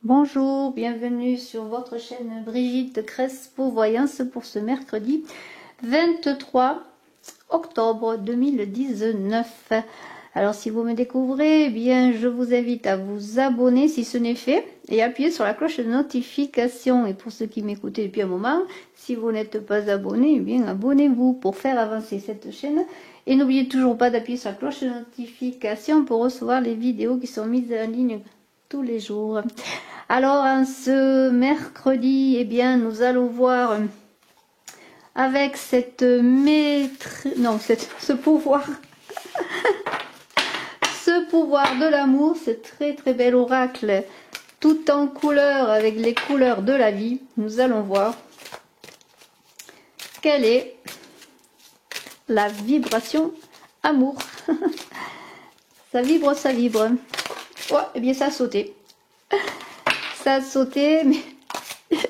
Bonjour, bienvenue sur votre chaîne Brigitte Crespo Voyance pour ce mercredi 23 octobre 2019. Alors si vous me découvrez, eh bien je vous invite à vous abonner si ce n'est fait et appuyer sur la cloche de notification. Et pour ceux qui m'écoutaient depuis un moment, si vous n'êtes pas abonné, eh bien abonnez-vous pour faire avancer cette chaîne. Et n'oubliez toujours pas d'appuyer sur la cloche de notification pour recevoir les vidéos qui sont mises en ligne tous les jours. Alors, en ce mercredi, eh bien, nous allons voir avec cette ce pouvoir, ce pouvoir de l'amour, ce très très bel oracle, tout en couleur avec les couleurs de la vie. Nous allons voir quelle est la vibration amour. Ça vibre, ça vibre. Oh, eh bien, ça a sauté. Ça a sauté, mais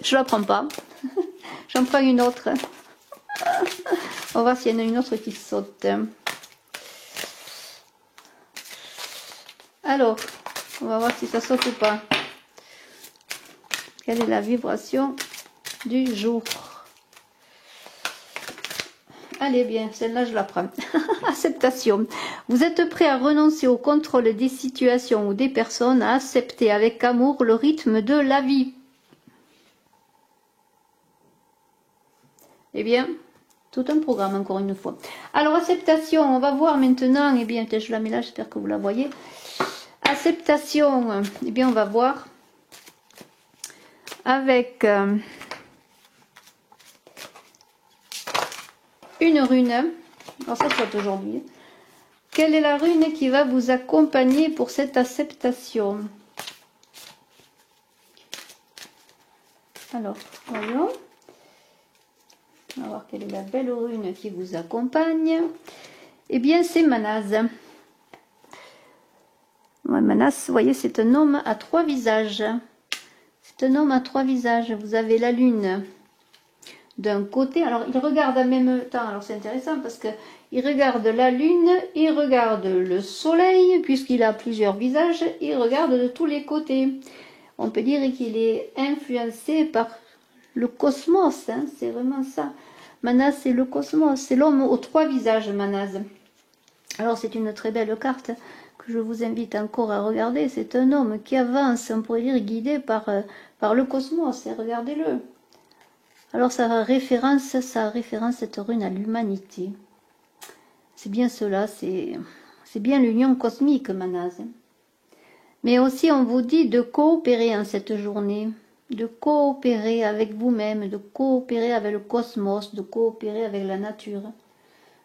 je la prends pas. J'en prends une autre. On va voir s'il y en a une autre qui saute. Alors, on va voir si ça saute ou pas. Quelle est la vibration du jour? Allez bien, celle-là je la prends. Acceptation. Vous êtes prêt à renoncer au contrôle des situations ou des personnes, à accepter avec amour le rythme de la vie. Eh bien, tout un programme encore une fois. Alors, acceptation, on va voir maintenant, eh bien, je la mets là, j'espère que vous la voyez. Acceptation, eh bien, on va voir avec une rune. Alors, ça soit aujourd'hui. Quelle est la rune qui va vous accompagner pour cette acceptation? Alors, voyons. On va voir quelle est la belle rune qui vous accompagne. Eh bien, c'est Manaz. Ouais, Manaz, vous voyez, c'est un homme à 3 visages. C'est un homme à 3 visages. Vous avez la lune d'un côté. Alors, il regarde en même temps. Alors, c'est intéressant parce que il regarde la lune, il regarde le soleil, puisqu'il a plusieurs visages, il regarde de tous les côtés. On peut dire qu'il est influencé par le cosmos, hein, c'est vraiment ça. Manaz, c'est le cosmos, c'est l'homme aux 3 visages, Manaz. Alors, c'est une très belle carte que je vous invite encore à regarder. C'est un homme qui avance, on pourrait dire, guidé par le cosmos, et regardez-le. Alors, ça référence cette rune à l'humanité. C'est bien cela, c'est bien l'union cosmique, Manaz. Mais aussi, on vous dit de coopérer en cette journée, de coopérer avec vous-même, de coopérer avec le cosmos, de coopérer avec la nature.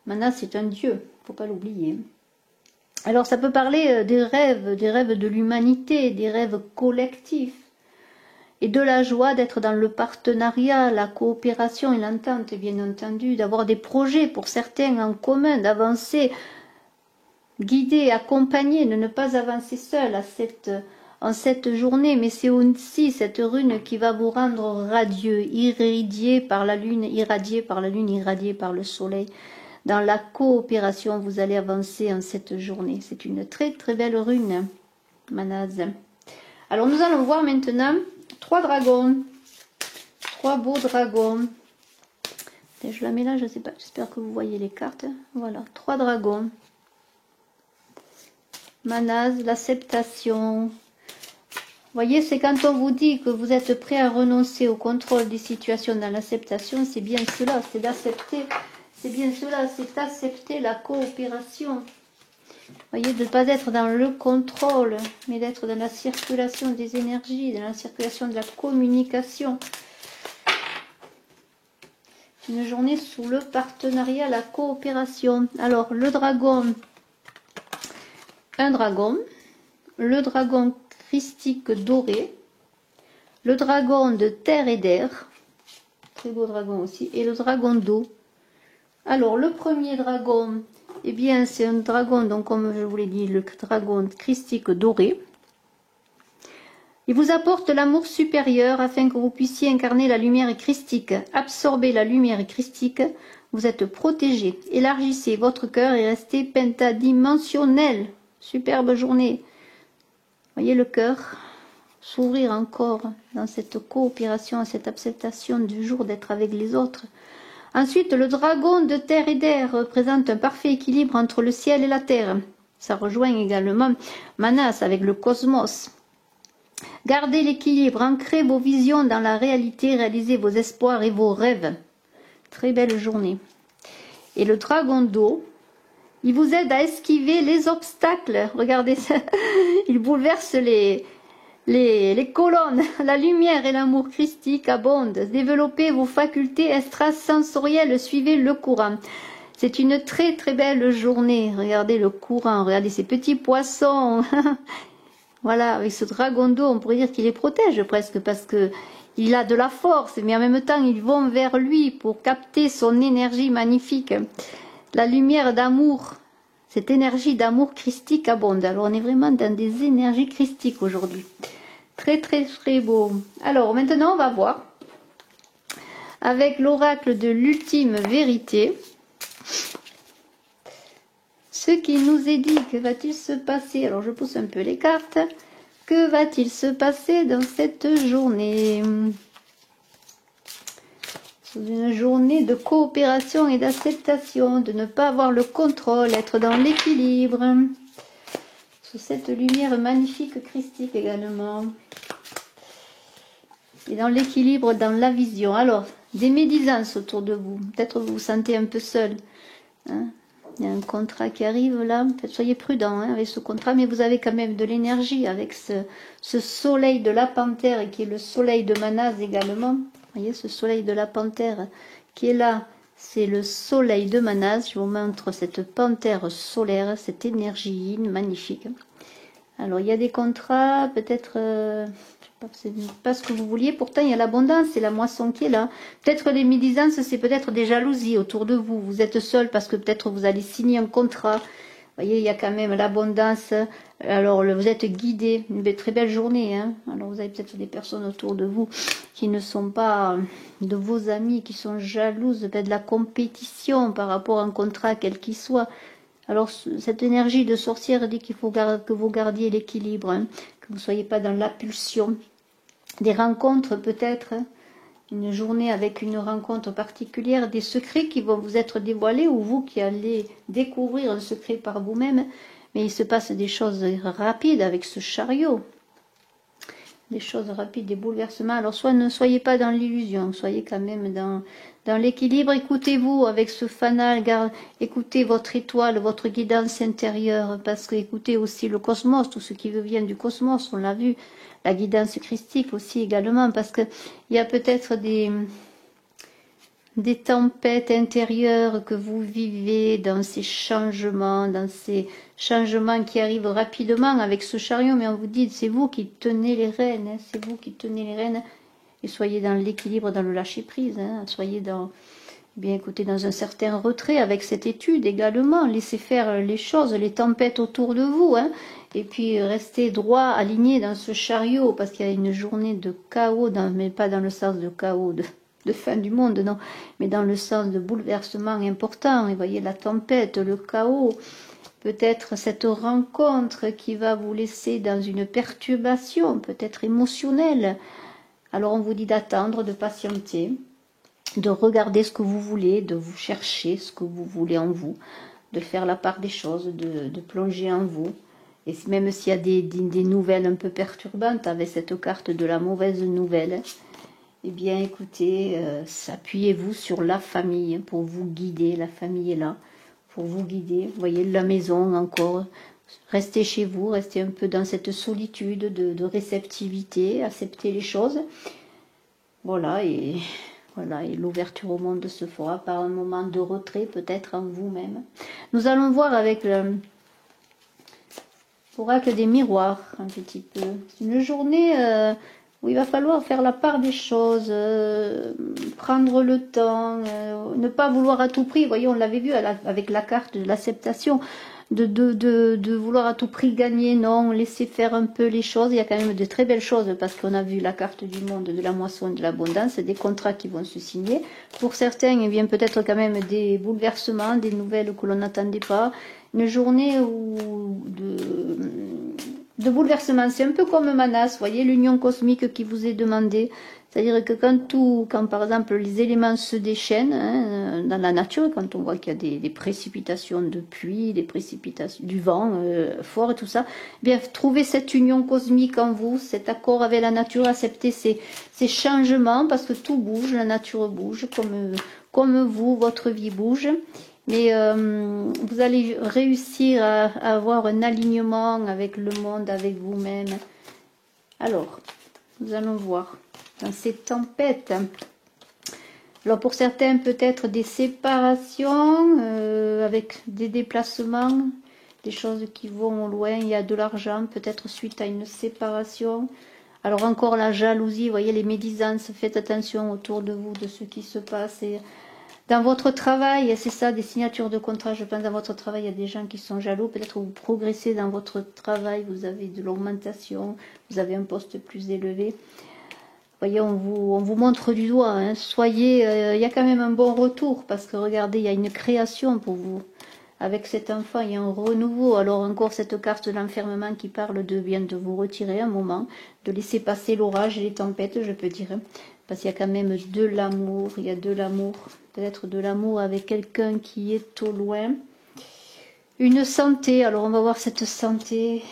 Manaz, c'est un dieu, il ne faut pas l'oublier. Alors, ça peut parler des rêves de l'humanité, des rêves collectifs, et de la joie d'être dans le partenariat, la coopération et l'entente, bien entendu, d'avoir des projets pour certains en commun, d'avancer, guider, accompagner, de ne pas avancer seul en cette journée. Mais c'est aussi cette rune qui va vous rendre radieux, irradié par la lune, irradié par le soleil. Dans la coopération, vous allez avancer en cette journée. C'est une très très belle rune, Manaz. Alors nous allons voir maintenant 3 dragons. 3 beaux dragons. Et je la mets là, je ne sais pas, j'espère que vous voyez les cartes. Voilà, 3 dragons. Manaz, l'acceptation. Vous voyez, c'est quand on vous dit que vous êtes prêt à renoncer au contrôle des situations dans l'acceptation, c'est bien cela, c'est d'accepter. C'est bien cela, c'est accepter la coopération. Vous voyez, de ne pas être dans le contrôle, mais d'être dans la circulation des énergies, dans la circulation de la communication. Une journée sous le partenariat, la coopération. Alors, le dragon, un dragon, le dragon christique doré, le dragon de terre et d'air, très beau dragon aussi, et le dragon d'eau. Alors, le premier dragon, eh bien, c'est un dragon, donc comme je vous l'ai dit, le dragon christique doré. Il vous apporte l'amour supérieur afin que vous puissiez incarner la lumière christique. Absorbez la lumière christique, vous êtes protégé. Élargissez votre cœur et restez pentadimensionnel. Superbe journée. Voyez le cœur. s'ouvrir encore dans cette coopération, cette acceptation du jour d'être avec les autres. Ensuite, le dragon de terre et d'air représente un parfait équilibre entre le ciel et la terre. Ça rejoint également Manas avec le cosmos. Gardez l'équilibre, ancrez vos visions dans la réalité, réalisez vos espoirs et vos rêves. Très belle journée. Et le dragon d'eau, il vous aide à esquiver les obstacles. Regardez ça, il bouleverse les colonnes. La lumière et l'amour christique abondent. Développez vos facultés extrasensorielles, suivez le courant. C'est une très très belle journée. Regardez le courant, regardez ces petits poissons. Voilà, avec ce dragon d'eau, on pourrait dire qu'il les protège presque parce que il a de la force, mais en même temps, ils vont vers lui pour capter son énergie magnifique. La lumière d'amour, cette énergie d'amour christique abonde. Alors, on est vraiment dans des énergies christiques aujourd'hui. Très, très, très beau. Alors, maintenant, on va voir avec l'oracle de l'ultime vérité ce qui nous est dit. Que va-t-il se passer? Alors, je pousse un peu les cartes. Que va-t-il se passer dans cette journée? C'est une journée de coopération et d'acceptation, de ne pas avoir le contrôle, être dans l'équilibre. Sous cette lumière magnifique christique également. Et dans l'équilibre, dans la vision. Alors, des médisances autour de vous. Peut-être vous vous sentez un peu seul. Hein? Il y a un contrat qui arrive là. Peut-être soyez prudent avec ce contrat, mais vous avez quand même de l'énergie avec ce soleil de la panthère et qui est le soleil de Manas également. Vous voyez ce soleil de la panthère qui est là. C'est le soleil de Manas. Je vous montre cette panthère solaire, cette énergie yin magnifique. Alors il y a des contrats, peut-être... c'est pas ce que vous vouliez, pourtant il y a l'abondance, c'est la moisson qui est là. Peut-être les médisances, c'est peut-être des jalousies autour de vous. Vous êtes seul parce que peut-être vous allez signer un contrat. Vous voyez, il y a quand même l'abondance. Alors vous êtes guidé, une très belle journée. Hein. Alors vous avez peut-être des personnes autour de vous qui ne sont pas de vos amis, qui sont jalouses, peut-être de la compétition par rapport à un contrat quel qu'il soit. Alors cette énergie de sorcière dit qu'il faut que vous gardiez l'équilibre, hein, que vous ne soyez pas dans l'impulsion. Des rencontres peut-être, une journée avec une rencontre particulière, des secrets qui vont vous être dévoilés ou vous qui allez découvrir un secret par vous-même. Mais il se passe des choses rapides avec ce chariot. Des choses rapides, des bouleversements. Alors soit ne soyez pas dans l'illusion, soyez quand même dans l'équilibre. Écoutez-vous avec ce fanal, écoutez votre étoile, votre guidance intérieure, parce que écoutez aussi le cosmos, tout ce qui vient du cosmos, on l'a vu, la guidance christique aussi également, parce que il y a peut-être des tempêtes intérieures que vous vivez dans ces changements qui arrivent rapidement avec ce chariot, mais on vous dit, c'est vous qui tenez les rênes, hein, c'est vous qui tenez les rênes, et soyez dans l'équilibre, dans le lâcher-prise, hein, soyez bien écoutez, dans un certain retrait avec cette étude également, laissez faire les choses, les tempêtes autour de vous, hein, et puis restez droit, aligné dans ce chariot, parce qu'il y a une journée de chaos, mais pas dans le sens de chaos, de fin du monde, non, mais dans le sens de bouleversement important. Et voyez la tempête, le chaos, peut-être cette rencontre qui va vous laisser dans une perturbation, peut-être émotionnelle. Alors on vous dit d'attendre, de patienter, de regarder ce que vous voulez, de vous chercher ce que vous voulez en vous, de faire la part des choses, de plonger en vous. Et même s'il y a des nouvelles un peu perturbantes avec cette carte de la mauvaise nouvelle, eh bien, écoutez, appuyez-vous sur la famille pour vous guider. La famille est là pour vous guider. Vous voyez, la maison encore. Restez chez vous, restez un peu dans cette solitude de réceptivité, acceptez les choses. Voilà, et l'ouverture au monde se fera par un moment de retrait, peut-être en vous-même. Nous allons voir avec l'oracle des miroirs, un petit peu. C'est une journée... où il va falloir faire la part des choses, prendre le temps, ne pas vouloir à tout prix. Vous voyez, on l'avait vu avec la carte de l'acceptation, de vouloir à tout prix gagner. Non, laisser faire un peu les choses. Il y a quand même de très belles choses parce qu'on a vu la carte du monde, de la moisson, de l'abondance, des contrats qui vont se signer. Pour certains, il vient peut-être quand même des bouleversements, des nouvelles que l'on n'attendait pas. Une journée de bouleversement. C'est un peu comme Manas, vous voyez, l'union cosmique qui vous est demandée. C'est-à-dire que quand par exemple les éléments se déchaînent hein, dans la nature, quand on voit qu'il y a des précipitations de pluie, des précipitations du vent fort et tout ça, eh bien trouvez cette union cosmique en vous, cet accord avec la nature, acceptez ces changements parce que tout bouge, la nature bouge, comme vous, votre vie bouge. Mais vous allez réussir à avoir un alignement avec le monde, avec vous-même. Alors, nous allons voir dans ces tempêtes. Alors pour certains, peut-être des séparations avec des déplacements, des choses qui vont au loin. Il y a de l'argent, peut-être suite à une séparation. Alors encore la jalousie, vous voyez les médisances. Faites attention autour de vous, de ce qui se passe. Et dans votre travail, c'est ça, des signatures de contrat. Je pense dans votre travail, il y a des gens qui sont jaloux. Peut-être vous progressez dans votre travail, vous avez de l'augmentation, vous avez un poste plus élevé. Vous voyez, on vous montre du doigt. Hein. Soyez, il y a quand même un bon retour parce que regardez, il y a une création pour vous. Avec cet enfant, il y a un renouveau. Alors encore cette carte de l'enfermement qui parle de bien de vous retirer un moment, de laisser passer l'orage et les tempêtes, je peux dire. Parce qu'il y a quand même de l'amour, il y a de l'amour, peut-être de l'amour avec quelqu'un qui est au loin. Une santé, alors on va voir cette santé,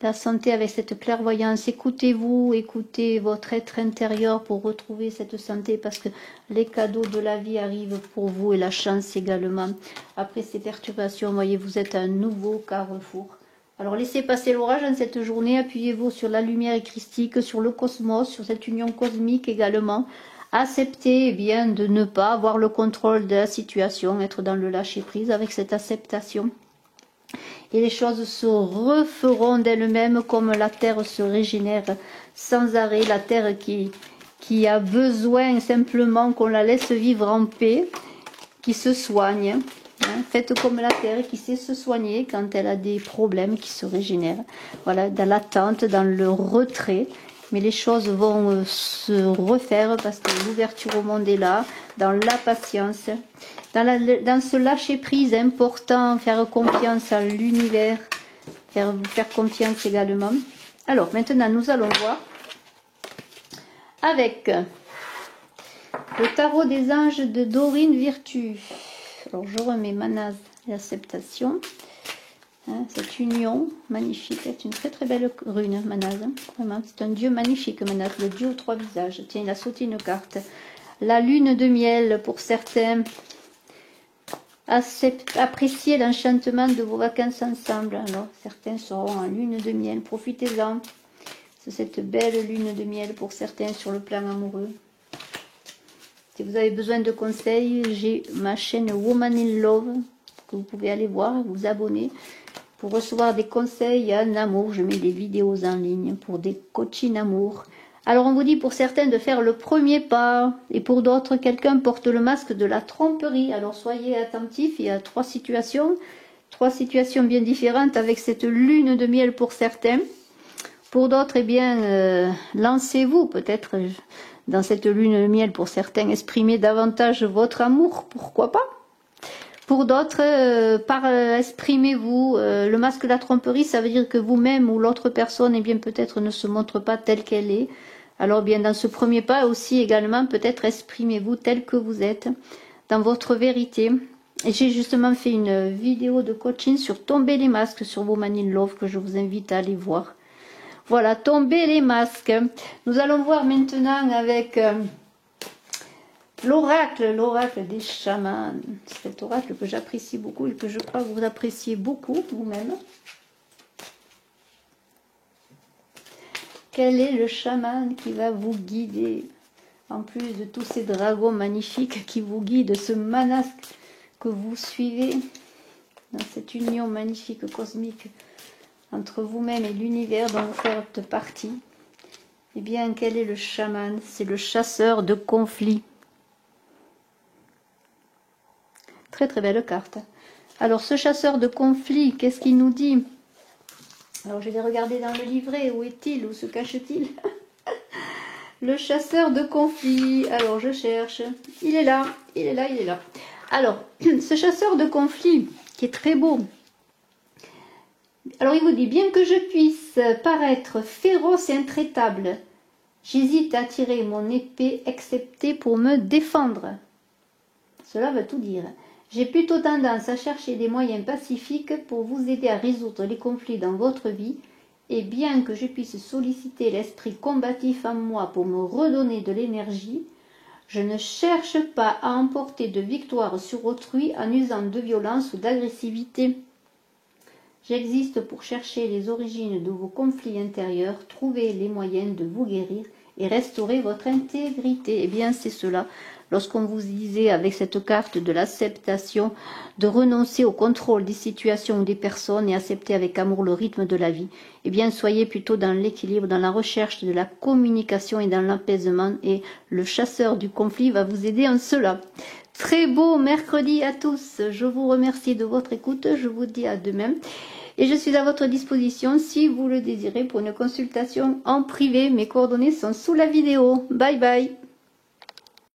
la santé avec cette clairvoyance. Écoutez-vous, écoutez votre être intérieur pour retrouver cette santé parce que les cadeaux de la vie arrivent pour vous et la chance également. Après ces perturbations, voyez, vous êtes à un nouveau carrefour. Alors laissez passer l'orage en cette journée, appuyez-vous sur la lumière christique, sur le cosmos, sur cette union cosmique également. Acceptez eh bien de ne pas avoir le contrôle de la situation, être dans le lâcher-prise avec cette acceptation. Et les choses se referont d'elles-mêmes comme la terre se régénère sans arrêt. La terre qui a besoin simplement qu'on la laisse vivre en paix, qui se soigne. Hein, faites comme la terre qui sait se soigner quand elle a des problèmes qui se régénèrent. Voilà, dans l'attente, dans le retrait. Mais les choses vont se refaire parce que l'ouverture au monde est là, dans la patience, dans ce lâcher-prise important, faire confiance à l'univers, faire confiance également. Alors maintenant, nous allons voir avec le tarot des anges de Dorine Virtue. Alors je remets Manas et l'acceptation. Hein, cette union magnifique, c'est une très très belle rune, Manas. Hein, vraiment, c'est un dieu magnifique, Manas, le dieu aux trois visages. Tiens, il a sauté une carte. La lune de miel pour certains. Appréciez l'enchantement de vos vacances ensemble. Alors, certains seront en lune de miel. Profitez-en. C'est cette belle lune de miel pour certains sur le plan amoureux. Si vous avez besoin de conseils, j'ai ma chaîne Woman in Love que vous pouvez aller voir, vous abonner pour recevoir des conseils en amour. Je mets des vidéos en ligne pour des coachings amour. Alors on vous dit pour certains de faire le premier pas et pour d'autres quelqu'un porte le masque de la tromperie. Alors soyez attentifs, il y a trois situations bien différentes avec cette lune de miel pour certains. Pour d'autres, eh bien, lancez-vous peut-être dans cette lune de miel pour certains, exprimez davantage votre amour, pourquoi pas. Pour d'autres, exprimez-vous. Le masque de la tromperie, ça veut dire que vous-même ou l'autre personne, eh bien, peut-être ne se montre pas telle qu'elle est. Alors bien, dans ce premier pas aussi également, peut-être exprimez-vous tel que vous êtes, dans votre vérité. Et j'ai justement fait une vidéo de coaching sur tomber les masques sur Woman in Love que je vous invite à aller voir. Voilà, tomber les masques. Nous allons voir maintenant avec l'oracle des chamans. Cet oracle que j'apprécie beaucoup et que je crois que vous appréciez beaucoup vous-même. Quel est le chaman qui va vous guider? En plus de tous ces dragons magnifiques qui vous guident, ce Manas que vous suivez dans cette union magnifique cosmique entre vous-même et l'univers dont vous faites partie. Eh bien, quel est le chaman? C'est le chasseur de conflits. Très très belle carte. Alors, ce chasseur de conflits, qu'est-ce qu'il nous dit? Alors, je vais regarder dans le livret. Où est-il? Où se cache-t-il? Le chasseur de conflits. Alors, je cherche. Il est là. Il est là, il est là. Alors, ce chasseur de conflits, qui est très beau, Alors il vous dit, bien que je puisse paraître féroce et intraitable, j'hésite à tirer mon épée excepté pour me défendre. Cela veut tout dire. J'ai plutôt tendance à chercher des moyens pacifiques pour vous aider à résoudre les conflits dans votre vie, et bien que je puisse solliciter l'esprit combatif en moi pour me redonner de l'énergie, je ne cherche pas à emporter de victoire sur autrui en usant de violence ou d'agressivité. J'existe pour chercher les origines de vos conflits intérieurs, trouver les moyens de vous guérir et restaurer votre intégrité. Eh bien, c'est cela. Lorsqu'on vous disait avec cette carte de l'acceptation, de renoncer au contrôle des situations ou des personnes et accepter avec amour le rythme de la vie, eh bien, soyez plutôt dans l'équilibre, dans la recherche de la communication et dans l'apaisement. Et le chasseur du conflit va vous aider en cela. Très beau mercredi à tous. Je vous remercie de votre écoute. Je vous dis à demain. Et je suis à votre disposition si vous le désirez pour une consultation en privé. Mes coordonnées sont sous la vidéo. Bye bye.